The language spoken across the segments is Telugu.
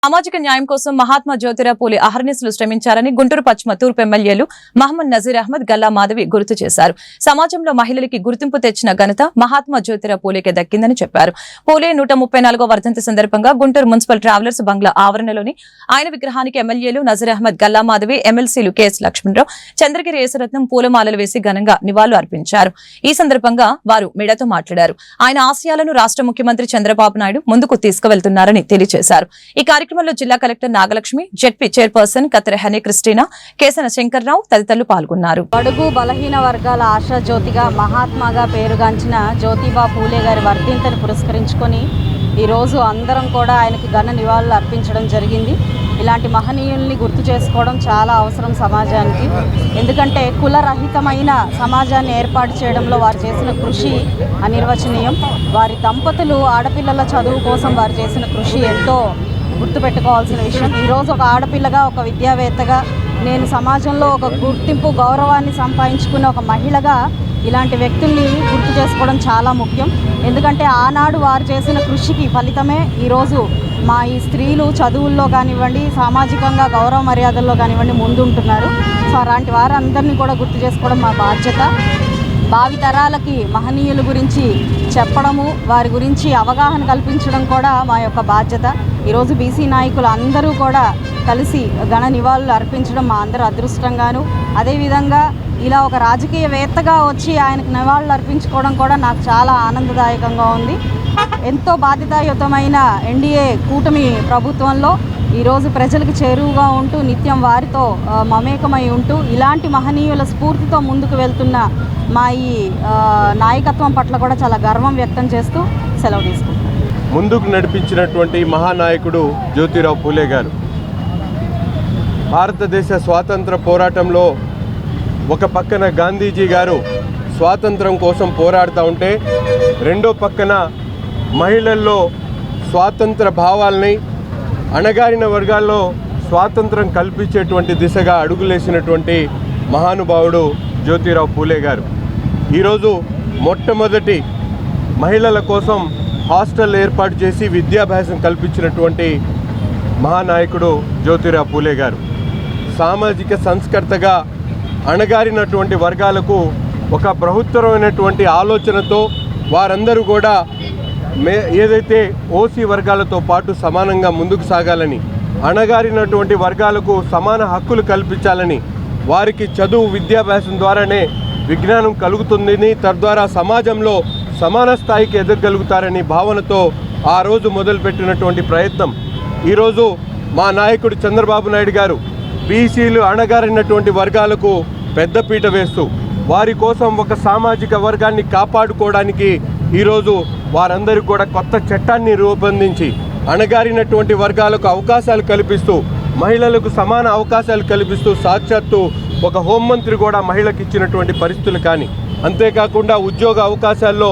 సామాజిక న్యాయం కోసం మహాత్మా జ్యోతిరావు పూలే అహర్నిశలు శ్రమించారని గుంటూరు పశ్చిమ తూర్పు ఎమ్మెల్యేలు మహమ్మద్ నజీర్ అహ్మద్ గల్లా మాధవి గుర్తు చేశారు. సమాజంలో మహిళలకి గుర్తింపు తెచ్చిన ఘనత మహాత్మా జ్యోతిరావు పూలేకే దక్కిందని చెప్పారు. పూలే 134వ వర్ధంతి సందర్భంగా గుంటూరు మున్సిపల్ ట్రావెలర్స్ బంగ్లా ఆవరణలోని ఆయన విగ్రహానికి ఎమ్మెల్యేలు నజీర్ అహ్మద్ గల్లా మాధవి, ఎమ్మెల్సీలు కెఎస్ లక్ష్మణరావు, చంద్రగిరి యేసరత్నం పూలమాలలు వేసి ఘనంగా నివాళులు అర్పించారు. ఈ సందర్భంగా వారు మీడియాతో మాట్లాడారు. ఆయన ఆశయాలను రాష్ట్ర ముఖ్యమంత్రి చంద్రబాబు నాయుడు ముందుకు తీసుకువెళ్తున్నారని తెలియజేశారు. ఈ కార్యక్రమంలో జిల్లా కలెక్టర్ నాగలక్ష్మి, జెడ్పీ చైర్పర్సన్ కత్తెర హనీ క్రిస్టినా, కేసన శంకర్రావు తదితరులు పాల్గొన్నారు. బడుగు బలహీన వర్గాల ఆశా జ్యోతిగా మహాత్మాగా పేరుగాంచిన జ్యోతిబా పూలే గారి వర్ధంతిని పురస్కరించుకొని ఈరోజు అందరం కూడా ఆయనకి ఘన నివాళులు అర్పించడం జరిగింది. ఇలాంటి మహనీయుల్ని గుర్తు చేసుకోవడం చాలా అవసరం సమాజానికి. ఎందుకంటే కులరహితమైన సమాజాన్ని ఏర్పాటు చేయడంలో వారు చేసిన కృషి అనిర్వచనీయం. వారి దంపతులు ఆడపిల్లల చదువు కోసం వారు చేసిన కృషి ఎంతో గుర్తుపెట్టుకోవాల్సిన విషయం. ఈరోజు ఒక ఆడపిల్లగా, ఒక విద్యావేత్తగా, నేను సమాజంలో ఒక గుర్తింపు, గౌరవాన్ని సంపాదించుకున్న ఒక మహిళగా ఇలాంటి వ్యక్తుల్ని గుర్తు చేసుకోవడం చాలా ముఖ్యం. ఎందుకంటే ఆనాడు వారు చేసిన కృషికి ఫలితమే ఈరోజు మా ఈ స్త్రీలు చదువుల్లో కానివ్వండి, సామాజికంగా గౌరవ మర్యాదల్లో కానివ్వండి ముందుంటున్నారు. సో అలాంటి వారందరినీ కూడా గుర్తు చేసుకోవడం మా బాధ్యత. భావితరాలకి మహనీయుల గురించి చెప్పడము, వారి గురించి అవగాహన కల్పించడం కూడా మా యొక్క బాధ్యత. ఈరోజు బీసీ నాయకులు అందరూ కూడా కలిసి ఘన నివాళులు అర్పించడం మా అందరూ అదృష్టంగాను, అదేవిధంగా ఇలా ఒక రాజకీయవేత్తగా వచ్చి ఆయనకు నివాళులు అర్పించుకోవడం కూడా నాకు చాలా ఆనందదాయకంగా ఉంది. ఎంతో బాధ్యతాయుతమైన ఎన్డీఏ కూటమి ప్రభుత్వంలో ఈరోజు ప్రజలకు చేరువుగా ఉంటూ నిత్యం వారితో మమేకమై ఉంటూ ఇలాంటి మహనీయుల స్ఫూర్తితో ముందుకు వెళ్తున్న మా ఈ నాయకత్వం పట్ల కూడా చాలా గర్వం వ్యక్తం చేస్తూ సెలవు తీసుకుంటాం. ముందుకు నడిపించినటువంటి మహానాయకుడు జ్యోతిరావు పూలే గారు భారతదేశ స్వాతంత్ర పోరాటంలో ఒక పక్కన గాంధీజీ గారు స్వాతంత్రం కోసం పోరాడుతూ ఉంటే, రెండో పక్కన మహిళల్లో స్వాతంత్ర భావాల్ని, అణగారిన వర్గాల్లో స్వాతంత్రం కల్పించేటువంటి దిశగా అడుగులేసినటువంటి మహానుభావుడు జ్యోతిరావు పూలే గారు. ఈరోజు మొట్టమొదటి మహిళల కోసం హాస్టల్ ఏర్పాటు చేసి విద్యాభ్యాసం కల్పించినటువంటి మహానాయకుడు జ్యోతిరావు పూలే గారు. సామాజిక సంస్కర్తగా అణగారినటువంటి వర్గాలకు ఒక బృహత్తరమైనటువంటి ఆలోచనతో వారందరూ కూడా ఏదైతే ఓసీ వర్గాలతో పాటు సమానంగా ముందుకు సాగాలని, అణగారినటువంటి వర్గాలకు సమాన హక్కులు కల్పించాలని, వారికి చదువు విద్యాభ్యాసం ద్వారానే విజ్ఞానం కలుగుతుందని, తద్వారా సమాజంలో సమాన స్థాయికి ఎదగలుగుతారని భావనతో ఆ రోజు మొదలుపెట్టినటువంటి ప్రయత్నం ఈరోజు మా నాయకుడు చంద్రబాబు నాయుడు గారు బీసీలు, అణగారినటువంటి వర్గాలకు పెద్దపీట వేస్తూ వారి కోసం ఒక సామాజిక వర్గాన్ని కాపాడుకోవడానికి ఈరోజు వారందరికీ కూడా కొత్త చట్టాన్ని రూపొందించి అణగారినటువంటి వర్గాలకు అవకాశాలు కల్పిస్తూ, మహిళలకు సమాన అవకాశాలు కల్పిస్తూ, సాక్షాత్తు ఒక హోంమంత్రి కూడా మహిళకి ఇచ్చినటువంటి పరిస్థితులు కానీ, అంతేకాకుండా ఉద్యోగ అవకాశాల్లో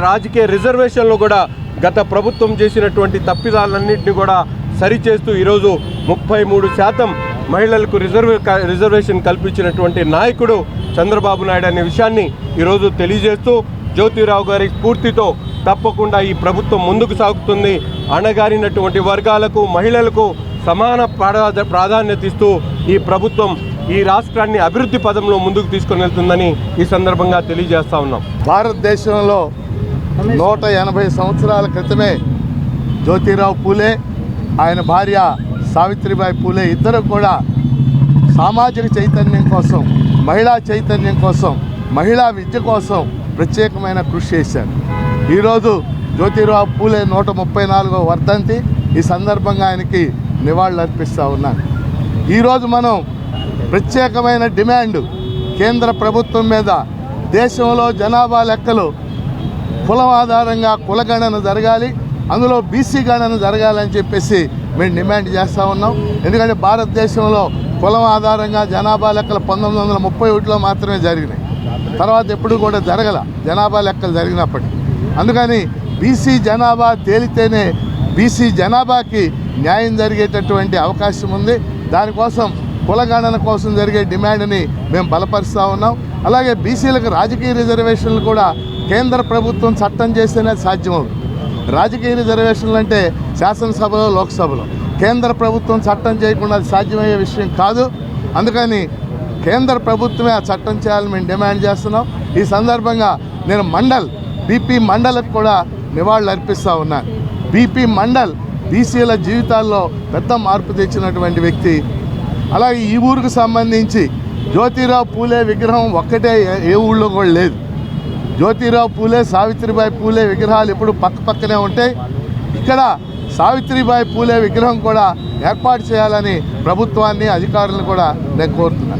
రాజకీయ రిజర్వేషన్లో కూడా గత ప్రభుత్వం చేసినటువంటి తప్పిదాలన్నింటినీ కూడా సరిచేస్తూ ఈరోజు 33% మహిళలకు రిజర్వేషన్ కల్పించినటువంటి నాయకుడు చంద్రబాబు నాయుడు అనే విషయాన్ని ఈరోజు తెలియజేస్తూ, జ్యోతిరావు గారి స్ఫూర్తితో తప్పకుండా ఈ ప్రభుత్వం ముందుకు సాగుతుంది. అణగారినటువంటి వర్గాలకు, మహిళలకు సమాన ప్రాధాన్యత ఇస్తూ ఈ ప్రభుత్వం ఈ రాష్ట్రాన్ని అభివృద్ధి పదంలో ముందుకు తీసుకొని వెళ్తుందని ఈ సందర్భంగా తెలియజేస్తా ఉన్నాం. భారతదేశంలో 180 సంవత్సరాల క్రితమే జ్యోతిరావు పూలే, ఆయన భార్య సావిత్రిబాయి పూలే ఇద్దరు కూడా సామాజిక చైతన్యం కోసం, మహిళా చైతన్యం కోసం, మహిళా విద్య కోసం ప్రత్యేకమైన కృషి చేశారు. ఈరోజు జ్యోతిరావు పూలే 134వ వర్ధంతి. ఈ సందర్భంగా ఆయనకి నివాళులు అర్పిస్తూ ఉన్నాను. ఈరోజు మనం ప్రత్యేకమైన డిమాండ్ కేంద్ర ప్రభుత్వం మీద, దేశంలో జనాభా లెక్కలు కులం ఆధారంగా కులగణన జరగాలి, అందులో బీసీ గణన జరగాలని చెప్పేసి మేము డిమాండ్ చేస్తూ ఉన్నాం. ఎందుకంటే భారతదేశంలో కులం ఆధారంగా జనాభా లెక్కలు 1931లో మాత్రమే జరిగినాయి. తర్వాత ఎప్పుడు కూడా జరగల జనాభా లెక్కలు జరిగినప్పటికీ. అందుకని బీసీ జనాభా తేలితేనే బీసీ జనాభాకి న్యాయం జరిగేటటువంటి అవకాశం ఉంది. దానికోసం కులగణన కోసం జరిగే డిమాండ్ని మేము బలపరుస్తూ ఉన్నాం. అలాగే బీసీలకు రాజకీయ రిజర్వేషన్లు కూడా కేంద్ర ప్రభుత్వం చట్టం చేస్తేనే సాధ్యమవుతుంది. రాజకీయ రిజర్వేషన్లు అంటే శాసనసభలో, లోక్సభలో, కేంద్ర ప్రభుత్వం చట్టం చేయకుండా అది సాధ్యమయ్యే విషయం కాదు. అందుకని కేంద్ర ప్రభుత్వమే ఆ చట్టం చేయాలని మేము డిమాండ్ చేస్తున్నాం. ఈ సందర్భంగా నేను బీపీ మండల్కి కూడా నివాళులు అర్పిస్తూ ఉన్నాను. బీపీ మండల్ బీసీల జీవితాల్లో పెద్ద మార్పు తెచ్చినటువంటి వ్యక్తి. అలాగే ఈ ఊరికి సంబంధించి జ్యోతిరావు పూలే విగ్రహం ఒక్కటే ఏ ఊళ్ళో కూడా లేదు. జ్యోతిరావు పూలే, సావిత్రిబాయి పూలే విగ్రహాలు ఎప్పుడు పక్కనే ఉంటాయి. ఇక్కడ సావిత్రిబాయి పూలే విగ్రహం కూడా ఏర్పాటు చేయాలని ప్రభుత్వాన్ని, అధికారులను కూడా నేను కోరుతున్నాను.